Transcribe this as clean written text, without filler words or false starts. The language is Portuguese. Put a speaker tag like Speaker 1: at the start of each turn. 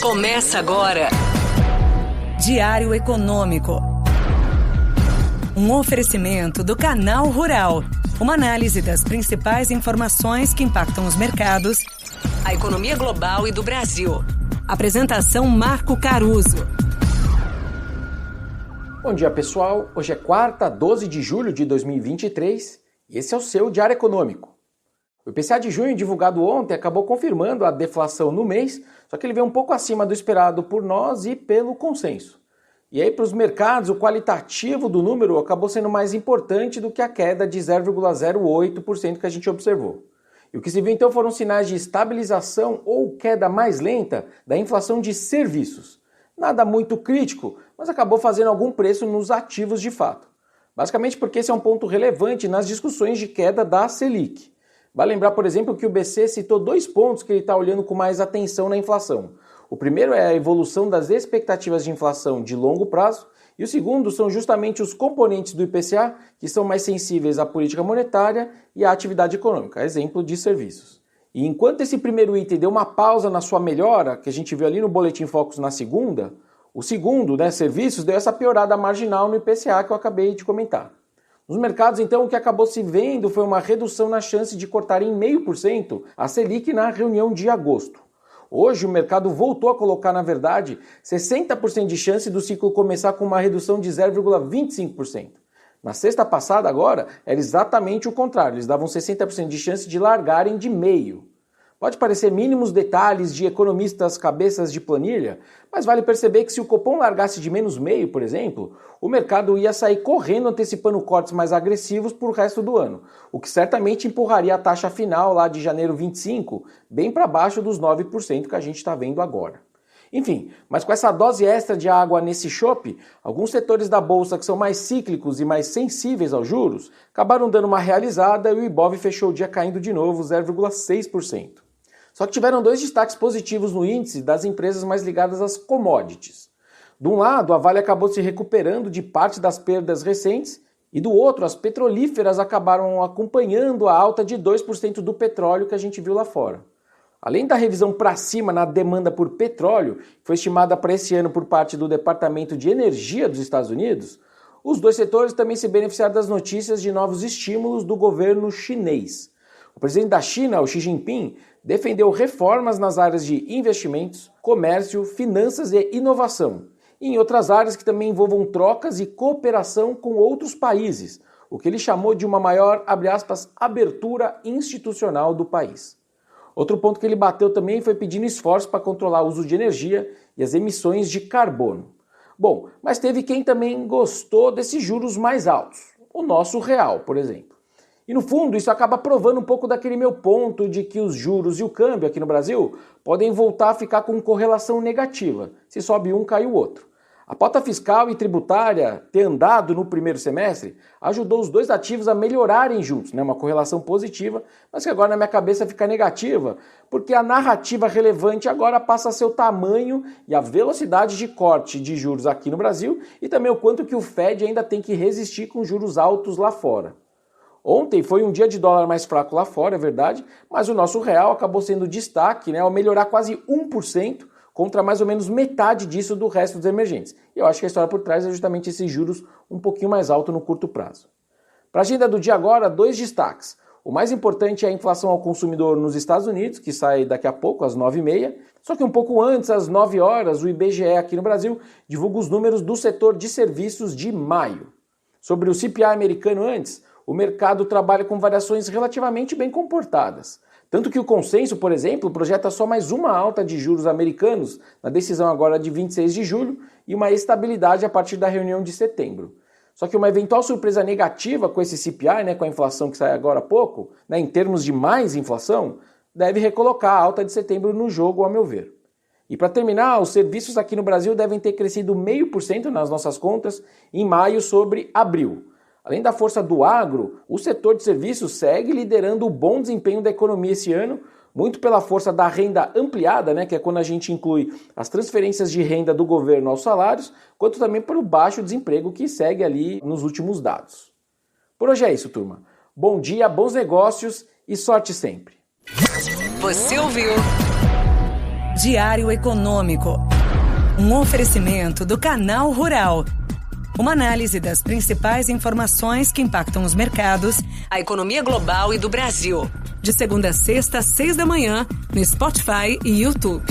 Speaker 1: Começa agora.
Speaker 2: Diário Econômico. Um oferecimento do Canal Rural. Uma análise das principais informações que impactam os mercados,
Speaker 1: A economia global e do Brasil.
Speaker 2: Apresentação Marco Caruso.
Speaker 3: Bom dia, pessoal. Hoje é quarta, 12 de julho de 2023 e esse é o seu Diário Econômico. O IPCA de junho, divulgado ontem, acabou confirmando a deflação no mês, só que ele veio um pouco acima do esperado por nós e pelo consenso. E aí, para os mercados, o qualitativo do número acabou sendo mais importante do que a queda de 0,08% que a gente observou. E o que se viu então foram sinais de estabilização ou queda mais lenta da inflação de serviços. Nada muito crítico, mas acabou fazendo algum preço nos ativos de fato. Basicamente porque esse é um ponto relevante nas discussões de queda da Selic. Vale lembrar, por exemplo, que o BC citou 2 pontos que ele está olhando com mais atenção na inflação. O primeiro é a evolução das expectativas de inflação de longo prazo e o segundo são justamente os componentes do IPCA que são mais sensíveis à política monetária e à atividade econômica, exemplo de serviços. E enquanto esse primeiro item deu uma pausa na sua melhora, que a gente viu ali no Boletim Focus na segunda, o segundo, serviços, deu essa piorada marginal no IPCA que eu acabei de comentar. Nos mercados, então, o que acabou se vendo foi uma redução na chance de cortar em 0,5% a Selic na reunião de agosto. Hoje, o mercado voltou a colocar, na verdade, 60% de chance do ciclo começar com uma redução de 0,25%. Na sexta passada, agora, era exatamente o contrário, eles davam 60% de chance de largarem de meio. Pode parecer mínimos detalhes de economistas cabeças de planilha, mas vale perceber que se o Copom largasse de menos meio, por exemplo, o mercado ia sair correndo antecipando cortes mais agressivos para o resto do ano, o que certamente empurraria a taxa final lá de janeiro 25 bem para baixo dos 9% que a gente está vendo agora. Enfim, mas com essa dose extra de água nesse chope, alguns setores da bolsa que são mais cíclicos e mais sensíveis aos juros acabaram dando uma realizada e o Ibov fechou o dia caindo de novo 0,6%. Só que tiveram 2 destaques positivos no índice das empresas mais ligadas às commodities. De um lado, a Vale acabou se recuperando de parte das perdas recentes e do outro, as petrolíferas acabaram acompanhando a alta de 2% do petróleo que a gente viu lá fora. Além da revisão para cima na demanda por petróleo, que foi estimada para esse ano por parte do Departamento de Energia dos Estados Unidos, os 2 setores também se beneficiaram das notícias de novos estímulos do governo chinês. O presidente da China, o Xi Jinping, defendeu reformas nas áreas de investimentos, comércio, finanças e inovação, e em outras áreas que também envolvam trocas e cooperação com outros países, o que ele chamou de uma maior, abre aspas, abertura institucional do país. Outro ponto que ele bateu também foi pedindo esforço para controlar o uso de energia e as emissões de carbono. Bom, mas teve quem também gostou desses juros mais altos, o nosso real, por exemplo. E no fundo, isso acaba provando um pouco daquele meu ponto de que os juros e o câmbio aqui no Brasil podem voltar a ficar com correlação negativa. Se sobe um, cai o outro. A pauta fiscal e tributária ter andado no primeiro semestre ajudou os 2 ativos a melhorarem juntos, uma correlação positiva, mas que agora na minha cabeça fica negativa, porque a narrativa relevante agora passa a ser o tamanho e a velocidade de corte de juros aqui no Brasil e também o quanto que o Fed ainda tem que resistir com juros altos lá fora. Ontem foi um dia de dólar mais fraco lá fora, é verdade, mas o nosso real acabou sendo destaque, ao melhorar quase 1% contra mais ou menos metade disso do resto dos emergentes. E eu acho que a história por trás é justamente esses juros um pouquinho mais alto no curto prazo. Para a agenda do dia agora, 2 destaques. O mais importante é a inflação ao consumidor nos Estados Unidos, que sai daqui a pouco, às 9h30. Só que um pouco antes, às 9 horas, o IBGE aqui no Brasil divulga os números do setor de serviços de maio. Sobre o CPI americano antes, o mercado trabalha com variações relativamente bem comportadas. Tanto que o consenso, por exemplo, projeta só mais uma alta de juros americanos na decisão agora de 26 de julho e uma estabilidade a partir da reunião de setembro. Só que uma eventual surpresa negativa com esse CPI, com a inflação que sai agora há pouco, em termos de mais inflação, deve recolocar a alta de setembro no jogo, a meu ver. E para terminar, os serviços aqui no Brasil devem ter crescido 0,5% nas nossas contas em maio sobre abril. Além da força do agro, o setor de serviços segue liderando o bom desempenho da economia esse ano, muito pela força da renda ampliada, que é quando a gente inclui as transferências de renda do governo aos salários, quanto também pelo baixo desemprego que segue ali nos últimos dados. Por hoje é isso, turma. Bom dia, bons negócios e sorte sempre.
Speaker 1: Você ouviu
Speaker 2: Diário Econômico. Um oferecimento do Canal Rural. Uma análise das principais informações que impactam os mercados,
Speaker 1: a economia global e do Brasil.
Speaker 2: De segunda a sexta, às 6 da manhã, no Spotify e YouTube.